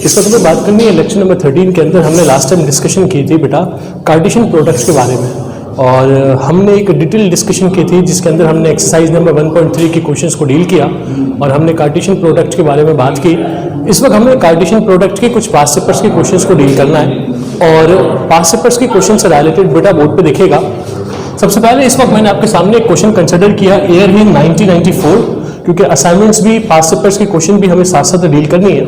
इस वक्त में बात करनी है लेक्चर नंबर 13 के अंदर। हमने लास्ट टाइम डिस्कशन की थी बेटा कार्टेशियन प्रोडक्ट्स के बारे में, और हमने एक डिटेल डिस्कशन की थी जिसके अंदर हमने एक्सरसाइज नंबर 1.3 के क्वेश्चंस को डील किया और हमने कार्टेशियन प्रोडक्ट्स के बारे में बात की। इस वक्त हमें कार्टेशियन प्रोडक्ट के कुछ पास्ट पेपर्स के क्वेश्चंस को डील करना है, और पास्ट पेपर्स के क्वेश्चन से रिलेटेड बेटा बोर्ड पे दिखेगा। सबसे पहले इस वक्त मैंने आपके सामने एक क्वेश्चन कंसिडर किया एयर हिल 1994, क्योंकि असाइनमेंट्स भी पास्ट पेपर्स के क्वेश्चन भी हमें साथ साथ डील करनी है।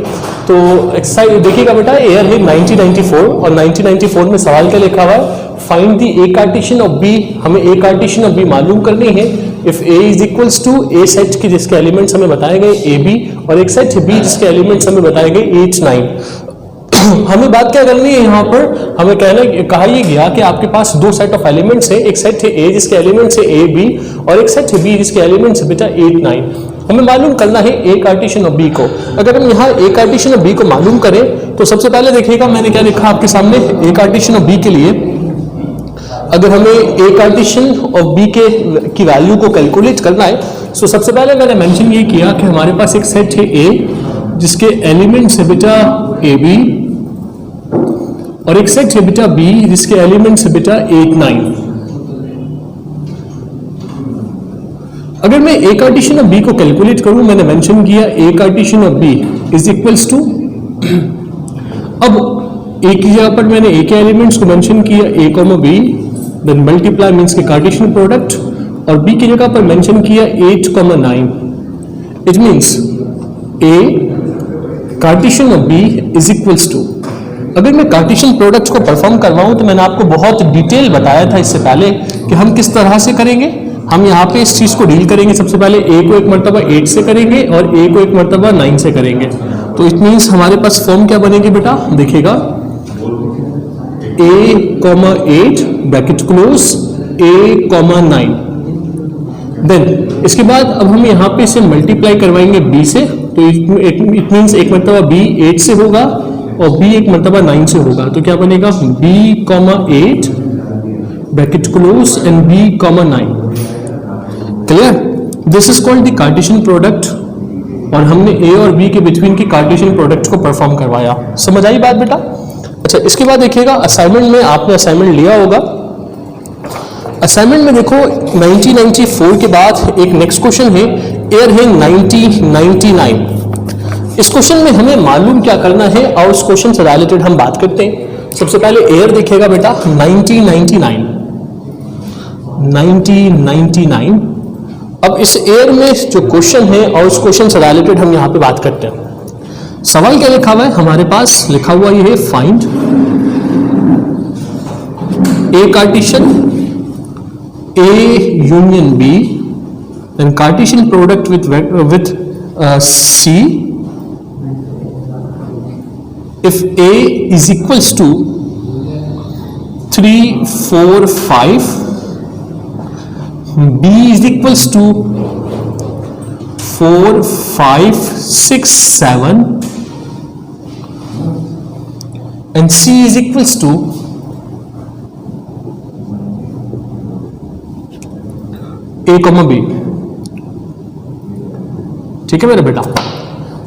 तो एक्सरसाइज देखिएगा बेटा, एयर हिल 1994, और 1994 में सवाल क्या लिखा हुआ है, find the A Cartesian of B. हमें ए कार्टेशियन ऑफ बी मालूम करनी है। If A is equals to A set की जिसके एलिमेंट्स हमें बताए गए ए बी, और एक सेट बी जिसके एलिमेंट्स हमें बताए गए 8 9। हमें बात क्या करनी है यहाँ पर, हमें कहा ये गया कि आपके पास दो सेट ऑफ एलिमेंट्स है। एक सेट है ए जिसके एलिमेंट्स है ए बी, और एक सेट है बी जिसके एलिमेंट्स है बेटा 8 9। हमें मालूम करना है ए कार्टेशियन ऑफ बी को। अगर हम यहाँ ए कार्टेशियन ऑफ बी को मालूम करें तो सबसे पहले देखिएगा मैंने क्या लिखा आपके सामने ए कार्टेशियन ऑफ बी के लिए। अगर हमें ए कार्टेशियन ऑफ बी की वैल्यू को कैलकुलेट करना है तो सबसे पहले मैंने मेंशन ये किया कि हमारे पास एक सेट है ए जिसके एलिमेंट्स है बेटा ए बी, और एक सेट है बेटा बी जिसके एलिमेंट्स है बेटा 8 9। अगर मैं ए कार्टेशियन ऑफ बी को कैलकुलेट करूं, मैंने मेंशन किया A Cartesian of B is equals to, अब ए की जगह पर मैंने ए के एलिमेंट्स को मेंशन किया A comma B, then multiply means के कार्टेशियन प्रोडक्ट, और बी की जगह पर मेंशन किया 8 9। It means A Cartesian of B is equals to, अगर मैं कार्टेशियन प्रोडक्ट्स को परफॉर्म करवाऊं तो मैंने आपको बहुत डिटेल बताया था इससे पहले कि हम किस तरह से करेंगे। हम यहाँ पे इस चीज को डील करेंगे। सबसे पहले ए को एक मरतबा 8 से करेंगे और ए को एक मरतबा 9 से करेंगे। तो इट मीन्स हमारे पास फॉर्म क्या बनेगी बेटा, देखिएगा ए कॉमा 8 ब्रैकेट क्लोज ए कॉमा 9। देन इसके बाद अब हम यहाँ पे इसे मल्टीप्लाई करवाएंगे बी से, तो इट मीन्स एक मरतबा बी 8 से होगा और बी एक मरतबा 9 से होगा। तो क्या बनेगा B comma 8 bracket close and B comma 9। Clear? This is called the Cartesian product, और हमने ए और बी के बिटवीन की कार्टेशियन प्रोडक्ट को परफॉर्म करवाया। समझ आई बात बेटा? अच्छा, इसके बाद देखिएगा असाइनमेंट में आपने असाइनमेंट लिया होगा। असाइनमेंट में देखो 1994 के बाद एक नेक्स्ट क्वेश्चन है एयर है 1999। इस क्वेश्चन में हमें मालूम क्या करना है और उस क्वेश्चन से रिलेटेड हम बात करते हैं। सबसे पहले एयर देखिएगा बेटा 1999। अब इस एयर में जो क्वेश्चन है और उस क्वेश्चन से रिलेटेड हम यहाँ पे बात करते हैं। सवाल क्या लिखा हुआ है हमारे पास, लिखा हुआ ये है find A Cartesian A union B and Cartesian product with C if A is equals to 3 4 5, B is equals to 4 5 6 7, and C is equals to A comma B। ठीक है मेरे बेटा,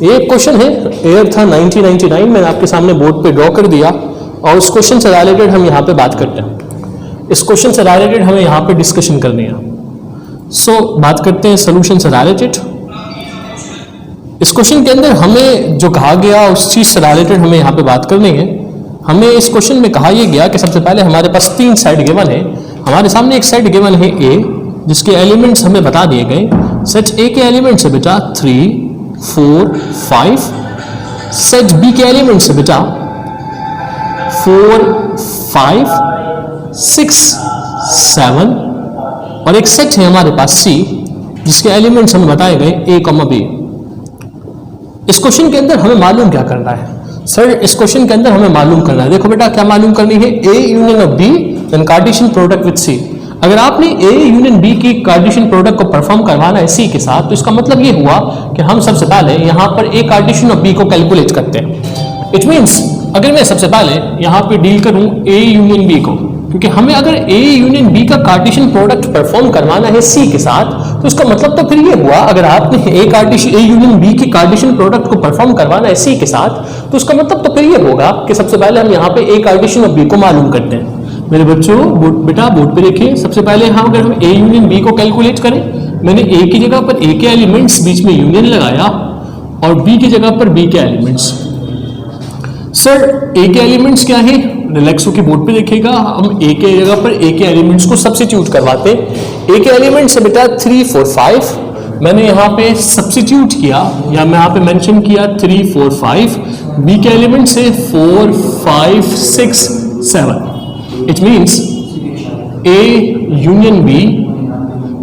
एक क्वेश्चन है एयर था 1999, मैंने आपके सामने बोर्ड पे ड्रॉ कर दिया, और उस क्वेश्चन से रिलेटेड हम यहाँ पे बात करते हैं। इस क्वेश्चन से रिलेटेड हमें यहाँ पे डिस्कशन करनी है। सो बात करते हैं सोल्यूशन से रिलेटेड। इस क्वेश्चन के अंदर हमें जो कहा गया उस चीज से रिलेटेड हमें यहाँ पे बात करनी है। हमें इस क्वेश्चन में कहा यह गया कि सबसे पहले हमारे पास 3 सेट गिवन है। हमारे सामने एक सेट गिवन है ए जिसके एलिमेंट्स हमें बता दिए गए। सेट ए के एलिमेंट्स है बेटा 3 4 5, सेट बी के एलिमेंट्स है बेटा 4 5 6 7, और एक सेट है हमारे पास सी जिसके एलिमेंट्स हमें बताए गए ए कॉमा बी। इस क्वेश्चन के अंदर हमें मालूम क्या करना है सर? इस क्वेश्चन के अंदर हमें मालूम करना है, देखो बेटा क्या मालूम करनी है, A union of B then Cartesian product with C. अगर आपने ए यूनियन बी की कार्टेशियन प्रोडक्ट को परफॉर्म करवाना है सी के साथ, तो इसका मतलब ये हुआ कि हम सबसे पहले यहाँ पर ए कार्टेशियन ऑफ बी को कैलकुलेट करते हैं। इट मींस अगर मैं सबसे पहले यहाँ पे डील करूँ ए यूनियन बी को, क्योंकि हमें अगर ए यूनियन बी का कार्टेशियन प्रोडक्ट परफॉर्म करवाना है सी के साथ, तो इसका मतलब तो फिर ये हुआ, अगर आपने ए यूनियन बी की कार्टेशियन प्रोडक्ट को परफॉर्म करवाना है सी के साथ, तो उसका मतलब तो फिर ये होगा कि सबसे पहले हम यहाँ पे ए कार्टेशियन ऑफ बी को मालूम करते हैं। मेरे बच्चों बेटा बोर्ड पे देखिए, सबसे पहले हम अगर हम ए यूनियन बी को कैलकुलेट करें, मैंने ए की जगह पर ए के एलिमेंट्स बीच में यूनियन लगाया और बी की जगह पर बी के एलिमेंट्स। सर ए के एलिमेंट्स क्या है, रिलैक्सो की बोर्ड पे देखिएगा, हम ए के जगह पर ए के एलिमेंट्स को सब्स्टिट्यूट करवाते हैं। ए के एलिमेंट्स है बेटा 3 4 5, मैंने यहाँ पे सब्स्टिट्यूट किया या मैं यहाँ पे मेंशन किया 3 4 5। बी के एलिमेंट्स है 4 5 6 7। It means A union B.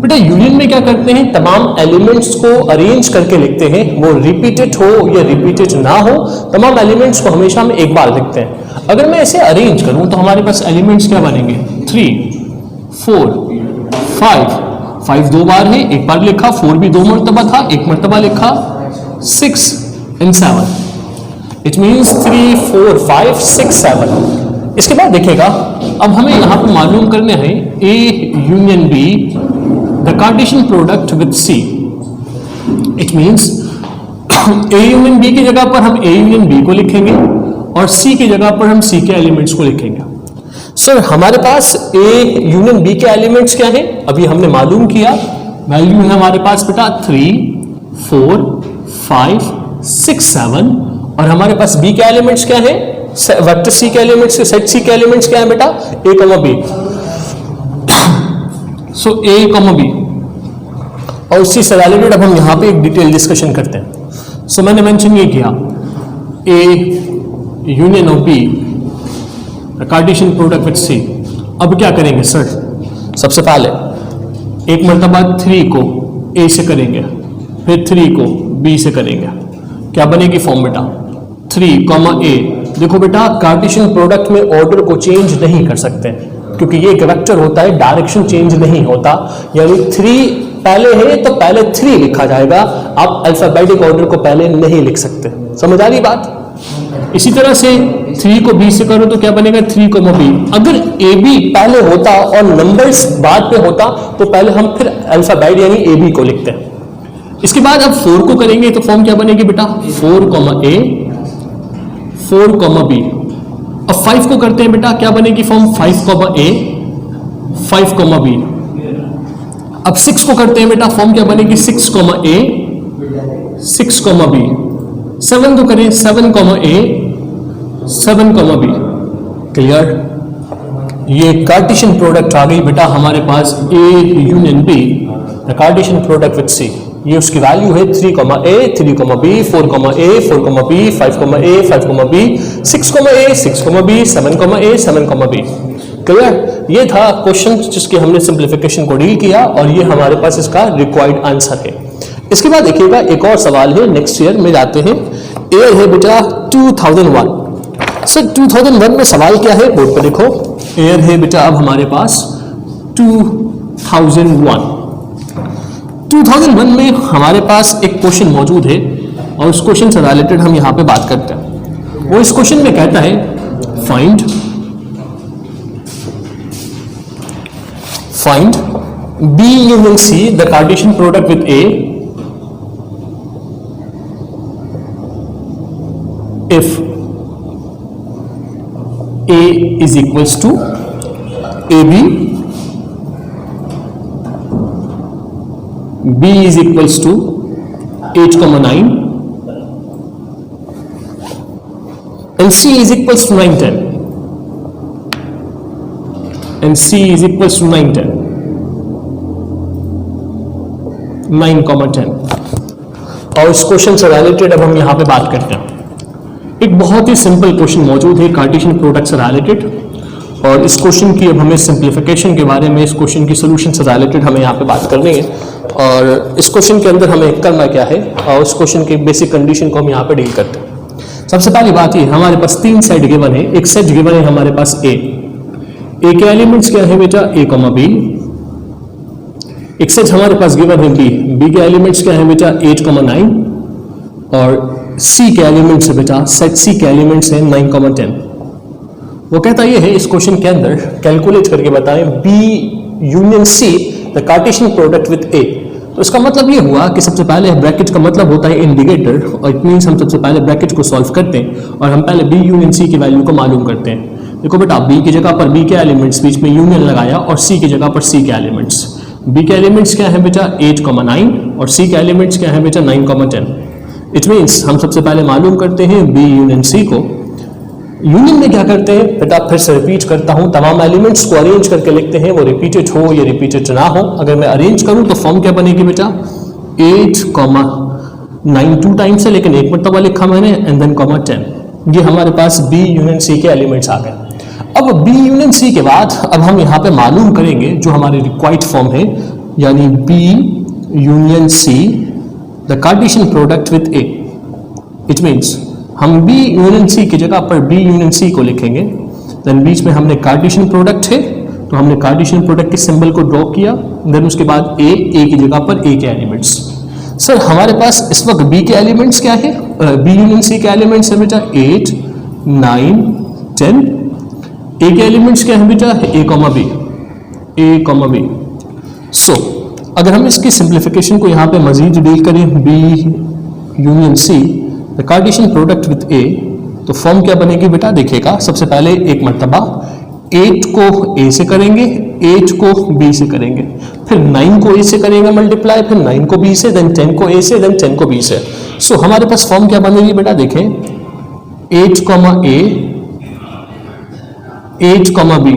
बेटा यूनियन में क्या करते हैं, तमाम एलिमेंट्स को अरेंज करके लिखते हैं, वो रिपीटेड हो या रिपीटेड ना हो, तमाम एलिमेंट्स को हमेशा हम एक बार लिखते हैं। अगर मैं इसे अरेंज करूं तो हमारे पास एलिमेंट्स क्या बनेंगे, 3 4 5। 5 दो बार है, एक बार लिखा, 4 भी 2 मरतबा था, एक मरतबा लिखा, 6 and 7। It means 3 4 5 6 7। इसके बाद देखिएगा, अब हमें यहां पर मालूम करने हैं A union B the Cartesian product with C। It means A union B की जगह पर हम A यूनियन B को लिखेंगे और C की जगह पर हम C के एलिमेंट्स को लिखेंगे। सर हमारे पास A यूनियन B के एलिमेंट्स क्या हैं, अभी हमने मालूम किया, वैल्यू है हमारे पास बेटा 3 4 5 6 7। और हमारे पास B के एलिमेंट्स क्या है, वेक्टर C के एलिमेंट्स, सेट C के एलिमेंट्स क्या है बेटा, A, B। So A comma B, और उससे से रिलेटेड अब हम यहाँ पे एक डिटेल डिस्कशन करते हैं। सो मैंने मेंशन ये किया A union of B Cartesian product with C. अब क्या करेंगे सर, सबसे पहले एक मरतबा 3 को ए से करेंगे, फिर 3 को बी से करेंगे, क्या बनेगी फॉर्म बेटा 3 ए। देखो बेटा कार्टेशियन प्रोडक्ट में ऑर्डर को चेंज नहीं कर सकते क्योंकि ये एक वेक्टर होता है, डायरेक्शन चेंज नहीं होता, यानी 3 पहले है तो पहले 3 लिखा जाएगा, आप अल्फाबेटिक ऑर्डर को पहले नहीं लिख सकते। समझ आ रही बात। इसी तरह से 3 को बी से करो तो क्या बनेगा 3 बी। अगर ए बी पहले होता और नंबर्स बाद पे होता तो पहले हम फिर अल्फाबेट यानी ए बी को लिखते हैं। इसके बाद अब 4 को करेंगे तो फॉर्म क्या बनेगी बेटा 4 ए 4 बी। अब 5 को करते हैं बेटा, क्या बनेगी फॉर्म 5 ए 5 बी। अब 6 को करते हैं बेटा, फॉर्म क्या बनेगी 6 ए 6 बी। 7 को करें 7 ए 7 बी। क्लियर, ये कार्टेशियन प्रोडक्ट आ गई बेटा हमारे पास A union B, the Cartesian product with C. ये उसकी वैल्यू है 3 A 3 B 4 A 4 B 5 A 5 B 6 A 6 B 7 A 7 B. Clear, ये था क्वेश्चन जिसके हमने सिंप्लीफिकेशन को डील किया और ये हमारे पास इसका रिक्वायर्ड आंसर है। इसके बाद देखिएगा एक और सवाल है, नेक्स्ट ईयर में जाते हैं। ईयर है बेटा 2001। सर 2001 में सवाल क्या है, बोर्ड पर देखो, ईयर है बेटा अब हमारे पास 2001। 2001 में हमारे पास एक क्वेश्चन मौजूद है और उस क्वेश्चन से रिलेटेड हम यहाँ पे बात करते हैं। वो इस क्वेश्चन में कहता है find B union C the Cartesian product with A if A is equals to AB, B is equals to 8,9 and C is equals to 9, 10 and C is equals to 9, 10 9,10। और इस क्वेश्चन से related अब हम यहाँ पे बात करते हैं। एक बहुत ही सिंपल क्वेश्चन मौजूद है कार्टेशियन प्रोडक्ट से रिलेटेड, और इस क्वेश्चन की अब हमें सिंप्लीफिकेशन के बारे में, इस क्वेश्चन की सोल्यूशन से रिलेटेड हमें यहाँ पे बात करनी है। और इस क्वेश्चन के अंदर हमें करना क्या है और उस क्वेश्चन की बेसिक कंडीशन को हम यहाँ पे डील करते हैं। सबसे पहली बात ये, हमारे पास 3 सेट गिवन है। एक सेट गिवन है हमारे पास ए के एलिमेंट्स क्या है बेटा ए, बी। एक सेट हमारे पास गिवन है बी के एलिमेंट्स क्या है बेटा 8, 9 और सी के एलिमेंट्स है बेटा, सेट सी के एलिमेंट्स हैं 9, 10। वो कहता ये है इस क्वेश्चन के अंदर कैलकुलेट करके बताएं B union C the Cartesian product with A. तो इसका मतलब ये हुआ कि सबसे पहले ब्रैकेट का मतलब होता है इंडिकेटर, और इट मीन्स हम सबसे पहले ब्रैकेट को सॉल्व करते हैं और हम पहले बी यूनियन सी की वैल्यू को मालूम करते हैं। देखो बेटा, बी की जगह पर बी के एलिमेंट्स बीच में यूनियन लगाया और सी की जगह पर सी के एलिमेंट्स। बी के एलिमेंट्स क्या है बेटा 8,9 और सी के एलिमेंट्स क्या है बेटा 9,10। इट मीन्स हम सबसे पहले मालूम करते हैं बी यूनियन सी को। यूनियन में क्या करते हैं बेटा, फिर से रिपीट करता हूं, तमाम एलिमेंट्स को अरेंज करके लिखते हैं, वो रिपीटेड हो या रिपीटेड ना हो। अगर मैं अरेंज करूं तो फॉर्म क्या बनेगी बेटा 8,9 2 टाइम्स है लेकिन एक मरतबा लिखा मैंने, एंड देन 10। ये हमारे पास बी यूनियन सी के एलिमेंट्स आ गए। अब बी यूनियन सी के बाद अब हम यहाँ पे मालूम करेंगे जो हमारे रिक्वायर्ड फॉर्म है, यानी B union C the Cartesian product with A. It means हम बी यूनियन सी की जगह पर बी यूनियन सी को लिखेंगे, देन बीच में हमने कार्टेशियन प्रोडक्ट है तो हमने कार्टेशियन प्रोडक्ट के सिंबल को ड्रॉ किया, देन उसके बाद ए की जगह पर ए के एलिमेंट्स। सर हमारे पास इस वक्त बी के एलिमेंट्स क्या है, बी यूनियन सी के एलिमेंट्स है बेटा 8, 9, 10। ए के एलिमेंट्स क्या है बेटा ए कॉमा बी। सो अगर हम इसकी सिंप्लीफिकेशन को यहाँ पे मजीद डील करें, B union C the Cartesian product with A, तो फॉर्म क्या बनेगी बेटा देखिएगा। सबसे पहले एक मरतबा 8 को ए से करेंगे, 8 को बी से करेंगे, फिर 9 को ए से करेंगे मल्टीप्लाई, फिर 9 को बी से, देन 10 को ए से, देन 10 को बी से। सो हमारे पास फॉर्म क्या बनेगी बेटा देखें 8, ए 8, बी,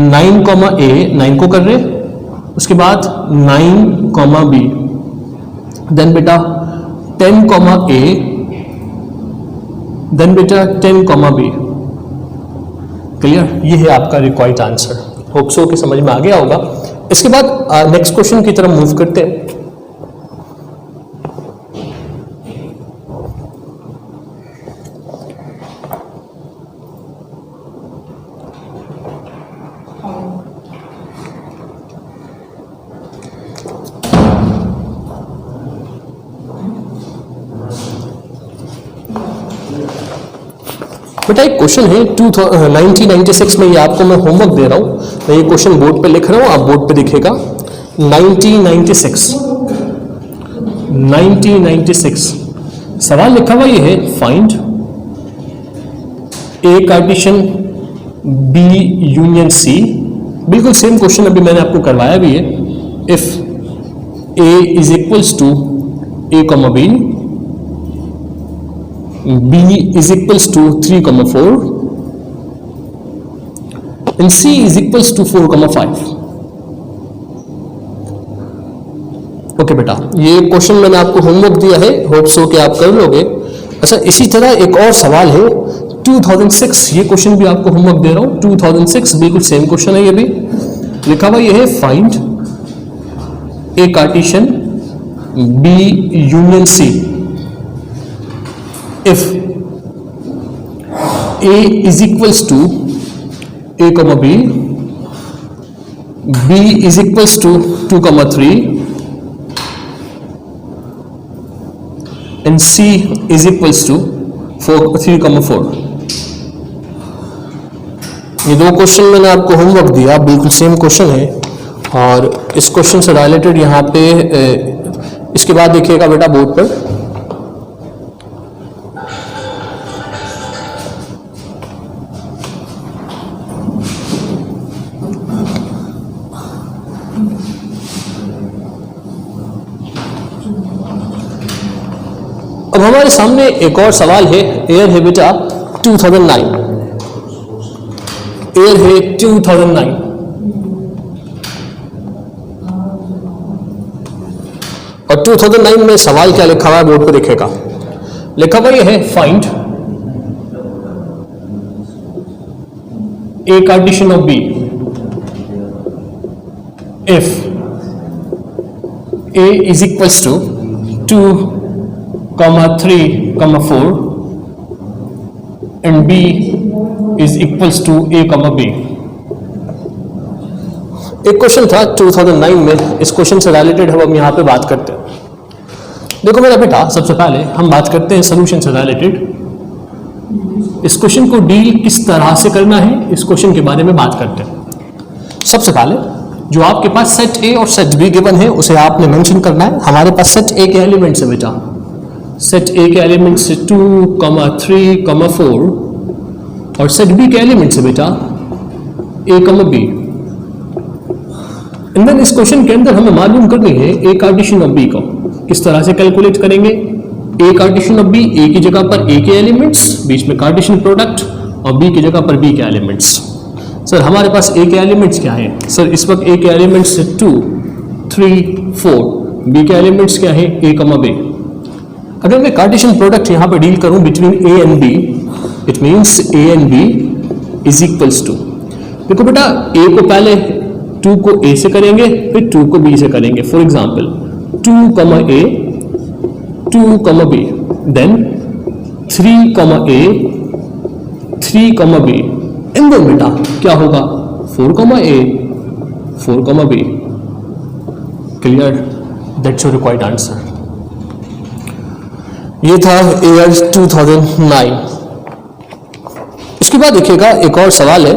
9, ए 9 को कर रहे, उसके बाद 9, बी, देन बेटा 10, ए, देन बेटा 10, बी। क्लियर? ये है आपका रिक्वायर्ड आंसर। होप सो कि समझ में आ गया होगा। इसके बाद नेक्स्ट क्वेश्चन की तरफ मूव करते हैं। बेटा एक क्वेश्चन है 1996 में, ये आपको मैं होमवर्क दे रहा हूं, मैं ये क्वेश्चन बोर्ड पे लिख रहा हूं, आप बोर्ड पे दिखेगा। 1996 सवाल लिखा हुआ ये है, find A Cartesian B union C. बिल्कुल सेम क्वेश्चन अभी मैंने आपको करवाया भी है। If A is equals to A comma B, B is equals to 3,4 and C is equals to 4,5। Okay बेटा, ये क्वेश्चन मैंने आपको होमवर्क दिया है, होप सो कि आप कर लोगे। अच्छा, इसी तरह एक और सवाल है 2006, ये क्वेश्चन भी आपको होमवर्क दे रहा हूं 2006, बिल्कुल सेम क्वेश्चन है। ये भी लिखा हुआ ये है, find A Cartesian B union C if A is equals to A comma B, B is equals to 2,3 and C is equals to 3,4। ये दो क्वेश्चन मैंने आपको होमवर्क दिया, बिल्कुल सेम क्वेश्चन है, और इस क्वेश्चन से रिलेटेड यहाँ पे इसके बाद देखिएगा बेटा बोर्ड पर। अब हमारे सामने एक और सवाल है, एयर है बेटा 2009, एयर है 2009। और 2009 में सवाल क्या लिखा हुआ है बोर्ड पे दिखेगा। लिखा हुआ ये है, find A Cartesian of B if A is equals to 2,3,4 and B is equals to A, B। एक क्वेश्चन था 2009 में, इस क्वेश्चन से रिलेटेड हम यहाँ पे बात करते हैं। देखो मेरा बेटा, सबसे पहले हम बात करते हैं सोल्यूशन से रिलेटेड। इस क्वेश्चन को डील किस तरह से करना है, इस क्वेश्चन के बारे में बात करते हैं। सबसे पहले जो आपके पास सेट ए और सेट बी गिवन है उसे आपने मेंशन करना है। हमारे पास सेट ए के एलिमेंट्स है बेटा, सेट ए के एलिमेंट्स 2, 3, 4 और सेट बी के एलिमेंट्स है बेटा ए, बी। एंड देन इस क्वेश्चन के अंदर हमें मालूम करनी है ए कार्टेशियन ऑफ बी को। किस तरह से कैलकुलेट करेंगे? ए कार्टेशियन ऑफ बी, ए की जगह पर ए के एलिमेंट्स, बीच में कार्टेशियन प्रोडक्ट, और बी की जगह पर बी के एलिमेंट्स। सर हमारे पास ए के एलिमेंट्स क्या है? सर इस वक्त ए के एलिमेंट्स 2, 3, 4, बी के एलिमेंट्स क्या है? A, B. अगर मैं कार्टेशियन प्रोडक्ट यहां पर डील करूं between A and B, it means A and B is equals to, देखो बेटा ए को पहले 2 को ए से करेंगे, फिर 2 को बी से करेंगे। For example 2, A, 2, B, then 3, A, 3, B, and then बेटा क्या होगा? 4, A, 4, B। Clear? That's your required answer. ये था ईयर 2009। इसके बाद देखिएगा एक और सवाल है,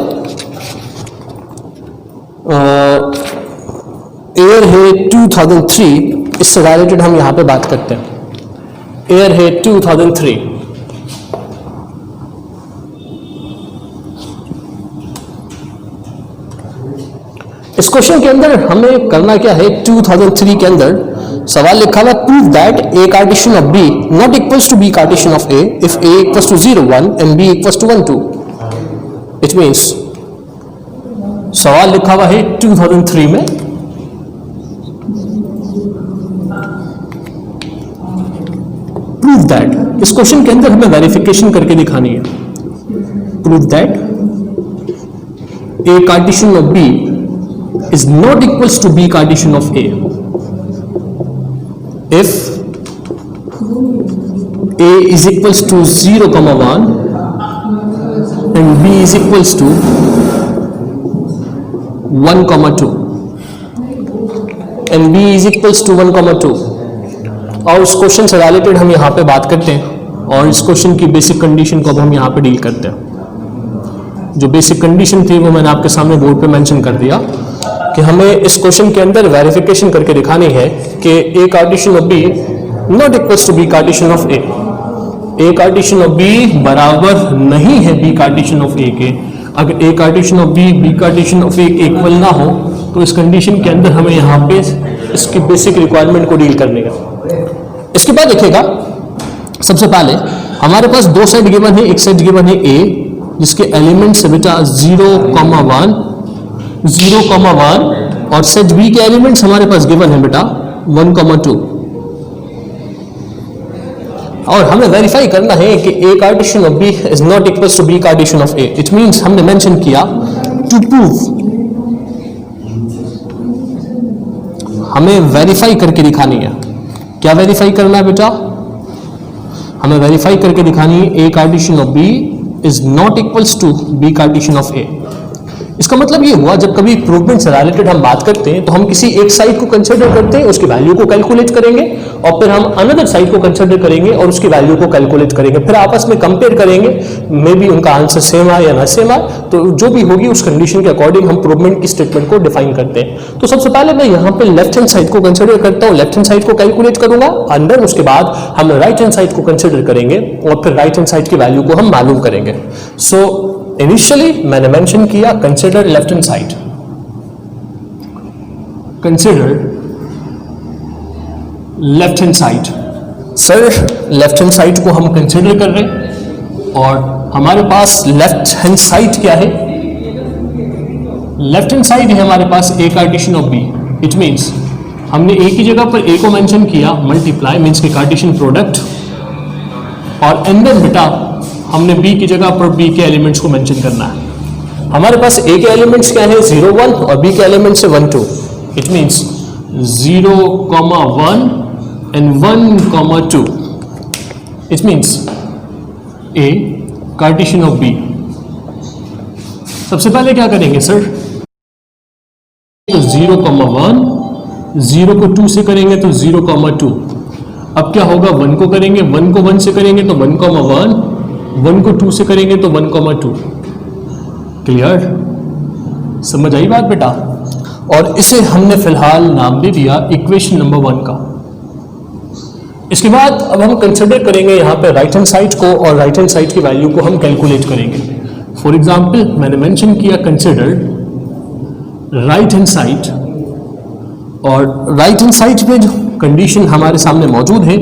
एयर है 2003, इससे रिलेटेड हम यहां पे बात करते हैं। एयर है 2003, इस क्वेश्चन के अंदर हमें करना क्या है? 2003 के अंदर सवाल लिखा हुआ, prove that A Cartesian of B not equals to B Cartesian of A if A equals to 0, 1 and B equals to 1, 2। It means सवाल लिखा हुआ है 2003 में, प्रूव दैट, इस क्वेश्चन के अंदर हमें वेरिफिकेशन करके दिखानी है। Prove that A Cartesian of B is not equals to B cartesian of A if A is equals to 0, 1 and B is equals to 1, 2 and B is equals to 1, 2। और उस question से related हम यहाँ पे बात करते हैं और इस क्वेश्चन की बेसिक कंडीशन को अब हम यहाँ पे डील करते हैं। जो बेसिक कंडीशन थी वो मैंने आपके सामने बोर्ड पे मेंशन कर दिया कि हमें इस क्वेश्चन के अंदर वेरिफिकेशन करके दिखानी है कि A Cartesian of B not equals to B Cartesian of A. A Cartesian of B बराबर नहीं है बी कार्टेशियन ऑफ ए के। अगर A Cartesian of B Cartesian of A equal ना हो तो इस कंडीशन के अंदर हमें यहाँ पे इसकी बेसिक रिक्वायरमेंट को डील करने का। इसके बाद देखिएगा, सबसे पहले हमारे पास दो सेट गिवन है। एक सेट गिवन है ए जिसके एलिमेंट्स है बेटा 0, 1, 0, 1 और सेट बी के एलिमेंट्स हमारे पास गिवन है बेटा 1, 2। और हमें वेरीफाई करना है कि A Cartesian of B is not equals to B Cartesian of A. It means हमने मेंशन किया टू प्रूव, हमें वेरीफाई करके दिखानी है। क्या वेरीफाई करना है बेटा? हमें वेरीफाई करके दिखानी है A Cartesian of B is not equals to B Cartesian of A. इसका मतलब ये हुआ जब कभी प्रूवमेंट से रिलेटेड हम बात करते हैं तो हम किसी एक साइड को कंसीडर करते हैं, उसकी वैल्यू को कैलकुलेट करेंगे और फिर हम अनदर साइड को कंसीडर करेंगे और उसकी वैल्यू को कैलकुलेट करेंगे, फिर आपस में कंपेयर करेंगे, मे बी उनका आंसर सेम आए या ना सेम आए, तो जो भी होगी उस कंडीशन के अकॉर्डिंग हम प्रूवमेंट की स्टेटमेंट को डिफाइन करते हैं। तो सबसे पहले मैं यहाँ पे लेफ्ट हैंड साइड को कंसीडर करता हूँ, लेफ्ट हैंड साइड को कैलकुलेट करूंगा, अंदर उसके बाद हम राइट हैंड साइड को कंसीडर करेंगे और फिर राइट हैंड साइड की वैल्यू को हम मालूम करेंगे। सो इनिशियली मैंने मेंशन किया consider left hand side, consider left hand side. Sir left hand side को हम कंसिडर कर रहे हैं और हमारे पास लेफ्ट हैंड साइड क्या है? लेफ्ट हैंड साइड है हमारे पास A Cartesian of B. It means हमने ए की जगह पर ए को मेंशन किया, मल्टीप्लाई मींस के कार्टेशियन प्रोडक्ट, और एंड देन बेटा हमने b की जगह पर b के एलिमेंट्स को मेंशन करना है। हमारे पास a के एलिमेंट्स क्या है? 0, 1 और b के एलिमेंट्स है 1, 2। It means 0, 1 and 1, 2। It means a Cartesian of b। सबसे पहले क्या करेंगे सर? तो 0, 1, 0 को 2 से करेंगे तो 0, 2। अब क्या होगा? 1 को करेंगे, 1 को 1 से करेंगे तो 1, 1 1 को 2 से करेंगे तो 1,2। क्लियर, समझ आई बात बेटा। और इसे हमने फिलहाल नाम दे दिया इक्वेशन नंबर 1 का। इसके बाद अब हम कंसिडर करेंगे यहाँ पे राइट हैंड साइड को, और राइट हैंड साइड की वैल्यू को हम कैलकुलेट करेंगे। फॉर एग्जाम्पल मैंने मेंशन किया कंसिडर राइट हैंड साइड, और राइट हैंड साइड पे जो कंडीशन हमारे सामने मौजूद है,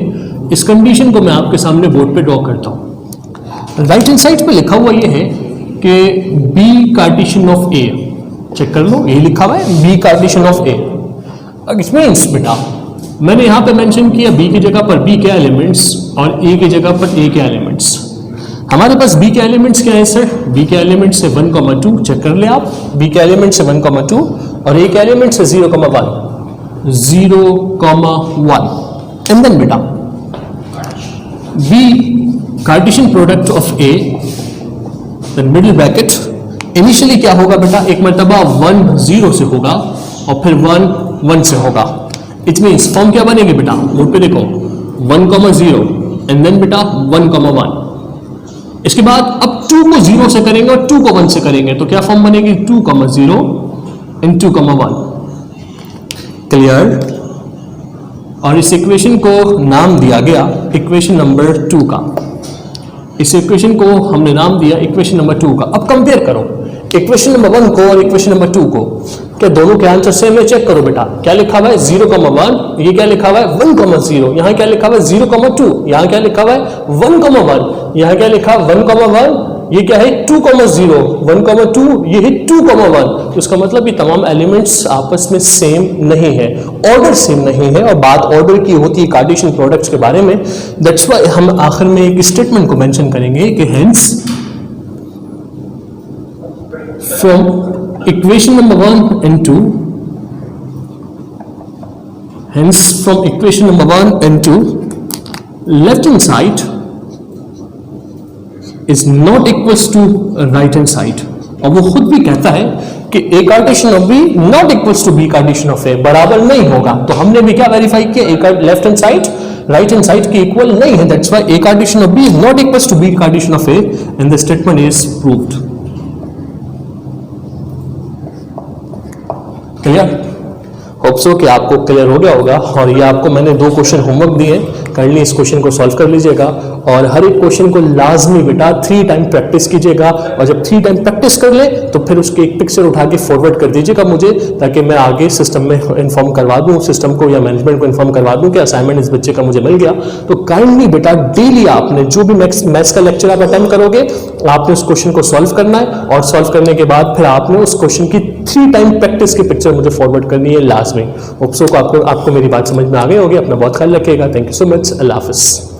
इस कंडीशन को मैं आपके सामने बोर्ड पे ड्रॉ करता हूँ। राइट हैंड साइड पे लिखा हुआ ये है कि B Cartesian of A, check कर लो, ये लिखा हुआ है B Cartesian of A. It means बेटा मैंने यहाँ पे मेंशन किया बी की जगह पर बी के एलिमेंट्स और ए की जगह पर ए के एलिमेंट्स। हमारे पास बी के एलिमेंट्स क्या है सर? बी के एलिमेंट्स से 1,2, चेक कर ले आप, बी के एलिमेंट्स से 1,2 और ए के एलिमेंट्स से 0,1, 0,1। एंड देन बेटा B Cartesian product of A, then middle bracket, initially क्या होगा बेटा, एक मरतबा 1 0 से होगा और फिर 1 1 से होगा। इट मीन्स फॉर्म क्या बनेगी बेटा, बोर्ड पे देखो 1,0 एंड देन बेटा 1,1। इसके बाद अब 2 को 0 से करेंगे और 2 को 1 से करेंगे तो क्या फॉर्म बनेगी, 2,0 एंड 2,1। क्लियर। और इस इक्वेशन को नाम दिया गया इक्वेशन नंबर 2 का। इस इक्वेशन को हमने नाम दिया इक्वेशन नंबर 2 का। अब कंपेयर करो इक्वेशन नंबर 1 को और इक्वेशन नंबर 2 को, क्या दोनों के आंसर सेम है? चेक करो बेटा, क्या लिखा हुआ है 0,1, ये क्या लिखा हुआ है 1,0, यहाँ क्या लिखा हुआ है 0,2, यहाँ क्या लिखा हुआ है 1,1, यहाँ क्या लिखा है 1,1, ये क्या है 2,0, 1,2, ये है 2,1। तो इसका मतलब ये तमाम एलिमेंट्स आपस में सेम नहीं है, ऑर्डर सेम नहीं है, और बात ऑर्डर की होती है कार्टेशियन प्रोडक्ट्स के बारे में। दैट्स व्हाई हम आखिर में एक स्टेटमेंट को मेंशन करेंगे कि hence from equation number 1 and 2, hence from equation number 1 and 2, left hand side is not equals to right hand side। और वो खुद भी कहता है कि a Cartesian of b not equals to b Cartesian of a, बराबर नहीं होगा। तो हमने भी क्या वेरीफाई किया, left hand side right hand side की इक्वल नहीं है। That's why a Cartesian of b is not equals to b Cartesian of a and the statement is proved। Clear, hope so कि आपको क्लियर हो गया होगा। और ये आपको मैंने 2 क्वेश्चन होमवर्क दिए, काइंडली इस क्वेश्चन को सॉल्व कर लीजिएगा, और हर एक क्वेश्चन को लाजमी बेटा 3 टाइम प्रैक्टिस कीजिएगा, और जब 3 टाइम प्रैक्टिस कर ले तो फिर उसके एक पिक्चर उठा के फॉरवर्ड कर दीजिएगा मुझे, ताकि मैं आगे सिस्टम में इन्फॉर्म करवा दूँ, सिस्टम को या मैनेजमेंट को इन्फॉर्म करवा दूँ कि असाइनमेंट इस बच्चे का मुझे मिल गया। तो काइंडली बेटा डेली आपने जो भी मैथ्स का लेक्चर आप अटेंड करोगे, आपने उस क्वेश्चन को सॉल्व करना है, और सॉल्व करने के बाद फिर आपने उस क्वेश्चन की 3 टाइम प्रैक्टिस की पिक्चर मुझे फॉरवर्ड करनी है लास्ट में। होप सो को आपको मेरी बात समझ में आ गई होगी। अपना बहुत ख्याल रखिएगा। Thank you so much. अल्लाह हाफिज़।